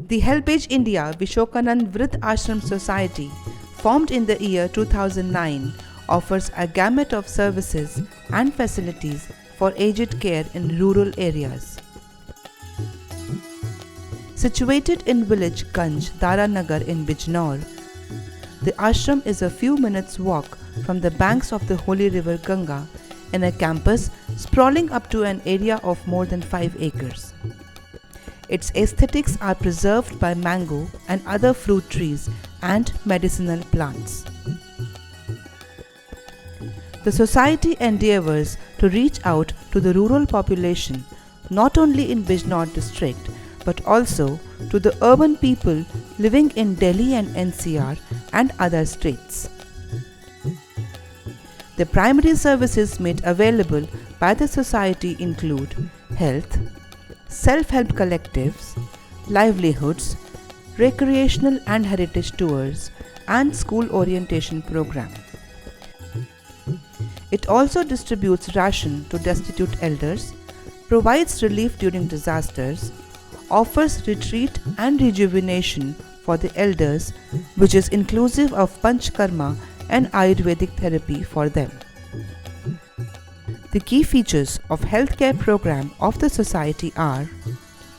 The Helpage India Vishokanand Vrit Ashram Society, formed in the year 2009, offers a gamut of services and facilities for aged care in rural areas. Situated in village Ganj, Daranagar in Bijnor, the ashram is a few minutes' walk from the banks of the holy river Ganga in a campus sprawling up to an area of more than 5 acres. Its aesthetics are preserved by mango and other fruit trees and medicinal plants. The society endeavours to reach out to the rural population not only in Bijnor district but also to the urban people living in Delhi and NCR and other states. The primary services made available by the society include health, self-help collectives, livelihoods, recreational and heritage tours, and school orientation program. It also distributes ration to destitute elders, provides relief during disasters, offers retreat and rejuvenation for the elders, which is inclusive of Panchkarma and Ayurvedic therapy for them. The key features of healthcare program of the society are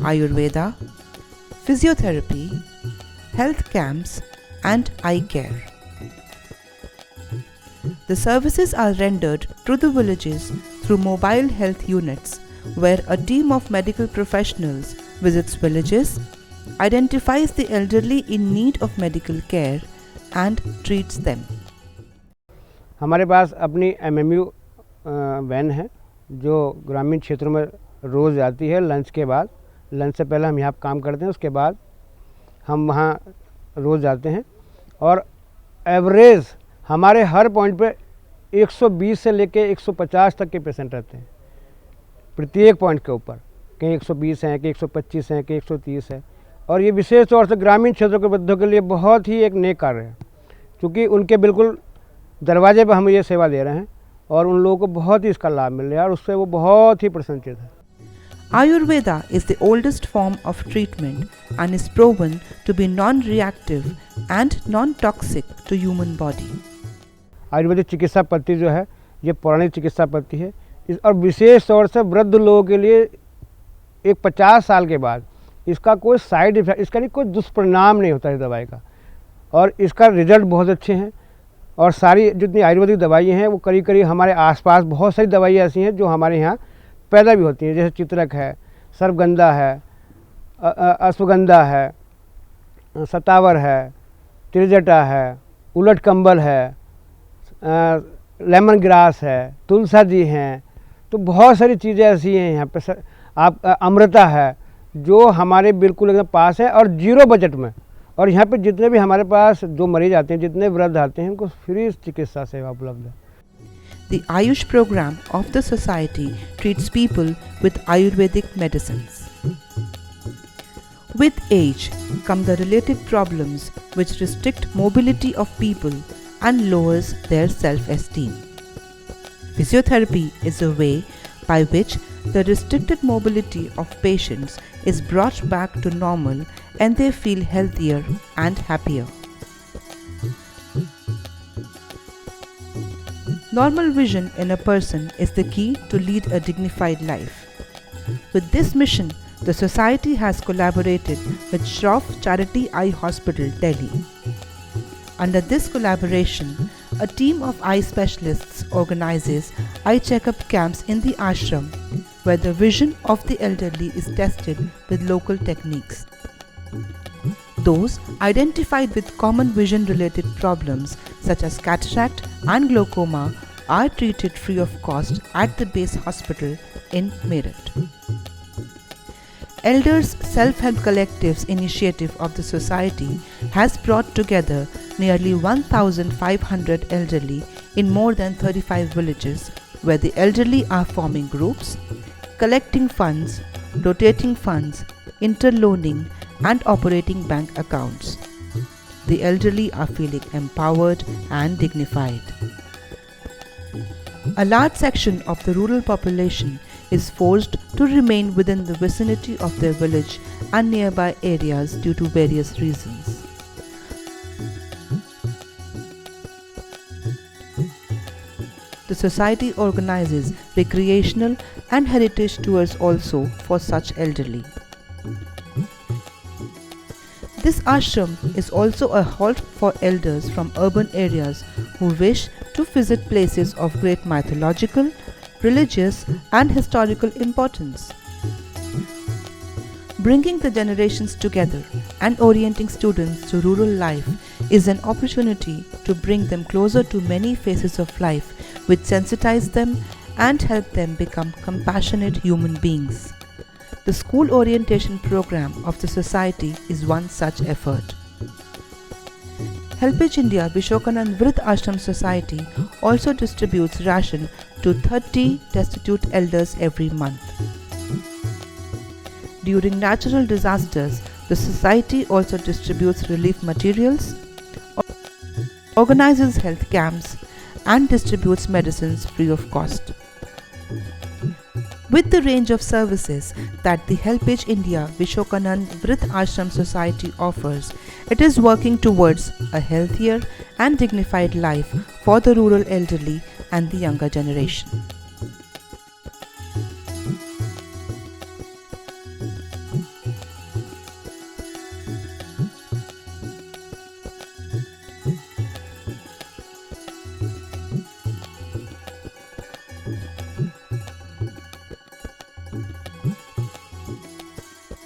Ayurveda, physiotherapy, health camps, and eye care. The services are rendered to the villages through mobile health units, where a team of medical professionals visits villages, identifies the elderly in need of medical care, and treats them. हमारे पास अपनी MMU van है जो ग्रामीण क्षेत्रों में रोज़ आती है lunch के बाद। लंच से पहले हम यहाँ काम करते हैं, उसके बाद हम वहाँ रोज़ जाते हैं और एवरेज हमारे हर पॉइंट पे 120 से लेके 150 तक के पेशेंट रहते हैं प्रत्येक पॉइंट के ऊपर। कहीं 120 हैं, कहीं 125 हैं, कहीं 130 है। और ये विशेष तौर से ग्रामीण क्षेत्रों के वृद्धों के लिए बहुत ही एक नेक कार्य है, क्योंकि उनके बिल्कुल दरवाजे पर हम ये सेवा दे रहे हैं और उन लोगों को बहुत ही इसका लाभ मिल रहा है और उससे वो बहुत ही प्रसन्नचित है। Ayurveda is the oldest form of treatment and is proven to be non-reactive and non-toxic to human body. Ayurvedic चिकित्सा पद्धति जो है ये पौराणिक चिकित्सा पद्धति है और विशेष तौर से वृद्ध लोगों के लिए एक 50 साल के बाद इसका कोई साइड इफेक्ट, इसका नहीं कोई दुष्परिणाम नहीं होता है दवाई का, और इसका रिजल्ट बहुत अच्छे हैं। और सारी जितनी आयुर्वेदिक दवाइयाँ हैं वो करीब करीब हमारे आसपास बहुत सारी दवाइयाँ ऐसी हैं जो हमारे यहाँ पैदा भी होती हैं, जैसे चित्रक है, सर्वगंधा है, अश्वगंधा है, सतावर है, त्रिजटा है, उलट कंबल है, लेमन ग्रास है, तुलसा जी हैं। तो बहुत सारी चीज़ें ऐसी हैं यहाँ पे आप अमृता है जो हमारे बिल्कुल एकदम पास है और जीरो बजट में। और यहाँ पे जितने भी हमारे पास जो मरीज आते हैं, जितने वृद्ध आते हैं, उनको फ्री चिकित्सा सेवा उपलब्ध है। The Ayush program of the society treats people with Ayurvedic medicines. With age come the related problems which restrict mobility of people and lowers their self-esteem. Physiotherapy is a way by which the restricted mobility of patients is brought back to normal and they feel healthier and happier. Normal vision in a person is the key to lead a dignified life. With this mission, the society has collaborated with Shroff Charity Eye Hospital, Delhi. Under this collaboration, a team of eye specialists organizes eye checkup camps in the ashram, where the vision of the elderly is tested with local techniques. Those identified with common vision-related problems such as cataract and glaucoma are treated free of cost at the base hospital in Meerut. Elders Self-Help Collective's initiative of the society has brought together nearly 1,500 elderly in more than 35 villages, where the elderly are forming groups, collecting funds, rotating funds, interloaning, and operating bank accounts. The elderly are feeling empowered and dignified. A large section of the rural population is forced to remain within the vicinity of their village and nearby areas due to various reasons. The society organizes recreational and heritage tours also for such elderly. This ashram is also a halt for elders from urban areas who wish to visit places of great mythological, religious and historical importance. Bringing the generations together and orienting students to rural life is an opportunity to bring them closer to many phases of life which sensitize them and help them become compassionate human beings. The school orientation program of the society is one such effort. Helpage India Vishokanand Vrit Ashram Society also distributes ration to 30 destitute elders every month. During natural disasters, the society also distributes relief materials, organizes health camps, and distributes medicines free of cost. With the range of services that the Helpage India Vishokanand Vrit Ashram Society offers, it is working towards a healthier and dignified life for the rural elderly and the younger generation.